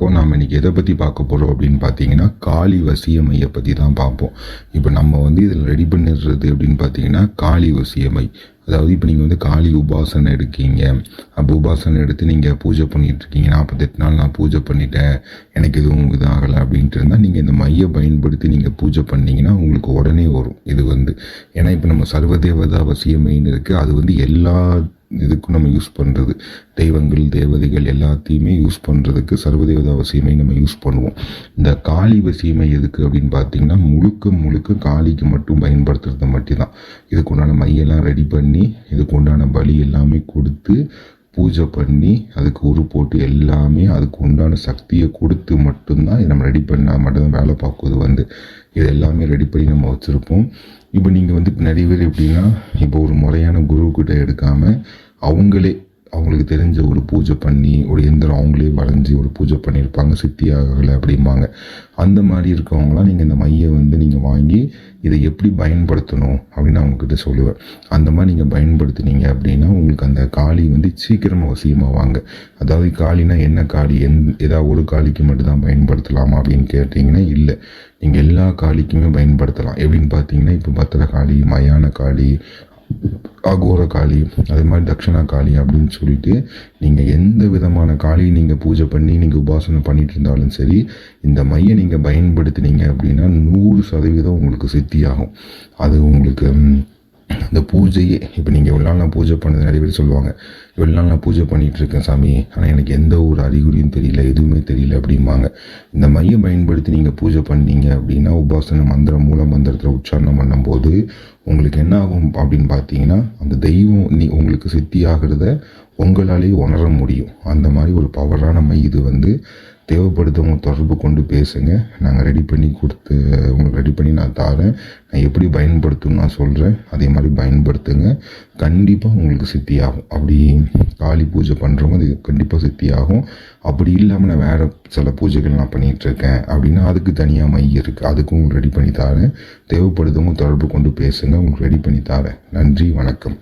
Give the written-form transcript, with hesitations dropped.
வணக்கம். நாம் இன்றைக்கி எதை பற்றி பார்க்க போகிறோம் அப்படின்னு பார்த்தீங்கன்னா, காளி வசியமையை பற்றி தான் பார்ப்போம். இப்போ நம்ம இதில் ரெடி பண்ணிடுறது அப்படின்னு பார்த்தீங்கன்னா, காளி வசியமை. அதாவது இப்போ நீங்கள் காளி உபாசனை எடுக்கீங்க. அப்போ உபாசனை எடுத்து நீங்கள் பூஜை பண்ணிகிட்ருக்கீங்க. 48 நாள் நான் பூஜை பண்ணிட்டேன், எனக்கு எதுவும் இதாகலை அப்படின்ட்டு இருந்தால் நீங்கள் இந்த மையை பயன்படுத்தி நீங்கள் பூஜை பண்ணிங்கன்னா உங்களுக்கு உடனே வரும். இது ஏன்னா இப்போ நம்ம சர்வதேவதா வசியமைன்னு இருக்குது. அது எல்லா இதுக்கும் நம்ம யூஸ் பண்ணுறது, தெய்வங்கள் தேவதைகள் எல்லாத்தையுமே யூஸ் பண்ணுறதுக்கு சர்வதேவதா வசியமை நம்ம யூஸ் பண்ணுவோம். இந்த காளி வசியமை எதுக்கு அப்படின்னு பார்த்தீங்கன்னா, முழுக்க காளிக்கு மட்டும் பயன்படுத்துறது மட்டும்தான். இதுக்கு உண்டான மையெல்லாம் ரெடி பண்ணி இதுக்கு உண்டான பலி எல்லாமே கொடுத்து பூஜை பண்ணி அதுக்கு உரு போட்டு எல்லாமே அதுக்கு உண்டான சக்தியை கொடுத்து மட்டும்தான் நம்ம ரெடி பண்ணால் மட்டும்தான் வேலை பார்க்குவது. இது எல்லாமே ரெடி பண்ணி நம்ம வச்சுருப்போம். இப்போ நீங்கள் இப்போ நிறைய பேர் எப்படின்னா, இப்போ ஒரு முறையான குருக்கிட்ட எடுக்காமல் அவங்களுக்கு தெரிஞ்ச ஒரு பூஜை பண்ணி ஒரு எந்திரம் அவங்களே வளைஞ்சி ஒரு பூஜை பண்ணியிருப்பாங்க, சித்தி ஆகலை அப்படிம்பாங்க. அந்த மாதிரி இருக்கவங்களாம் நீங்கள் இந்த மையை நீங்கள் வாங்கி இதை எப்படி பயன்படுத்தணும் அப்படின்னு அவங்கக்கிட்ட சொல்லுவேன். அந்த மாதிரி நீங்கள் பயன்படுத்தினீங்க அப்படின்னா உங்களுக்கு அந்த காளி சீக்கிரமாக வசியமாவாங்க. அதாவது காளினா என்ன காளி, ஏதாவது ஒரு காளிக்கு மட்டும்தான் பயன்படுத்தலாமா அப்படின்னு கேட்டிங்கன்னா இல்லை, நீங்கள் எல்லா காளிக்குமே பயன்படுத்தலாம். எப்படின்னு பார்த்தீங்கன்னா, இப்போ பத்திர காளி, மயான காளி, அகோர காளி, அது மாதிரி தட்சிணா காளி அப்படின்னு சொல்லிட்டு நீங்கள் எந்த விதமான காளியை நீங்கள் பூஜை பண்ணி நீங்கள் உபாசனை பண்ணிட்டு இருந்தாலும் சரி, இந்த மையை நீங்கள் பயன்படுத்தினீங்க அப்படின்னா 100% உங்களுக்கு சித்தியாகும். அது உங்களுக்கு அந்த பூஜையே இப்போ நீங்கள் இவ்வளோ நாள் நான் பூஜை பண்ணது, நிறைய பேர் சொல்லுவாங்க, இவ்வளோ நாள் நான் பூஜை பண்ணிகிட்ருக்கேன் சாமி, ஆனால் எனக்கு எந்த ஒரு அறிகுறியும் தெரியல, எதுவுமே தெரியல அப்படிம்பாங்க. இந்த மையை பயன்படுத்தி நீங்கள் பூஜை பண்ணீங்க அப்படின்னா, உபாசனை மந்திரம் மூல மந்திரத்தில் உச்சாரணம் பண்ணும்போது உங்களுக்கு என்ன ஆகும் அப்படின்னு பார்த்தீங்கன்னா, அந்த தெய்வம் உங்களுக்கு சித்தி ஆகிறத உங்களாலேயே உணர முடியும். அந்த மாதிரி ஒரு பவரான மை இது. தேவைப்படுத்தவங்க தொடர்பு கொண்டு பேசுங்க. நாங்கள் ரெடி பண்ணி உங்களுக்கு ரெடி பண்ணி நான் தரேன். நான் எப்படி பயன்படுத்தணும்னு நான் சொல்கிறேன், அதே மாதிரி பயன்படுத்துங்க. கண்டிப்பாக உங்களுக்கு சித்தியாகும். அப்படி காளி பூஜை பண்ணுறவங்க அது கண்டிப்பாக சித்தியாகும். அப்படி இல்லாமல் நான் வேறு சில பூஜைகள் நான் பண்ணிகிட்ருக்கேன் அப்படின்னா அதுக்கு தனியாக மை இருக்குது, அதுக்கும் உங்களுக்கு ரெடி பண்ணி தரேன். தேவைப்படுத்தவங்க தொடர்பு கொண்டு பேசுங்க, உங்களுக்கு ரெடி பண்ணி தரேன். நன்றி, வணக்கம்.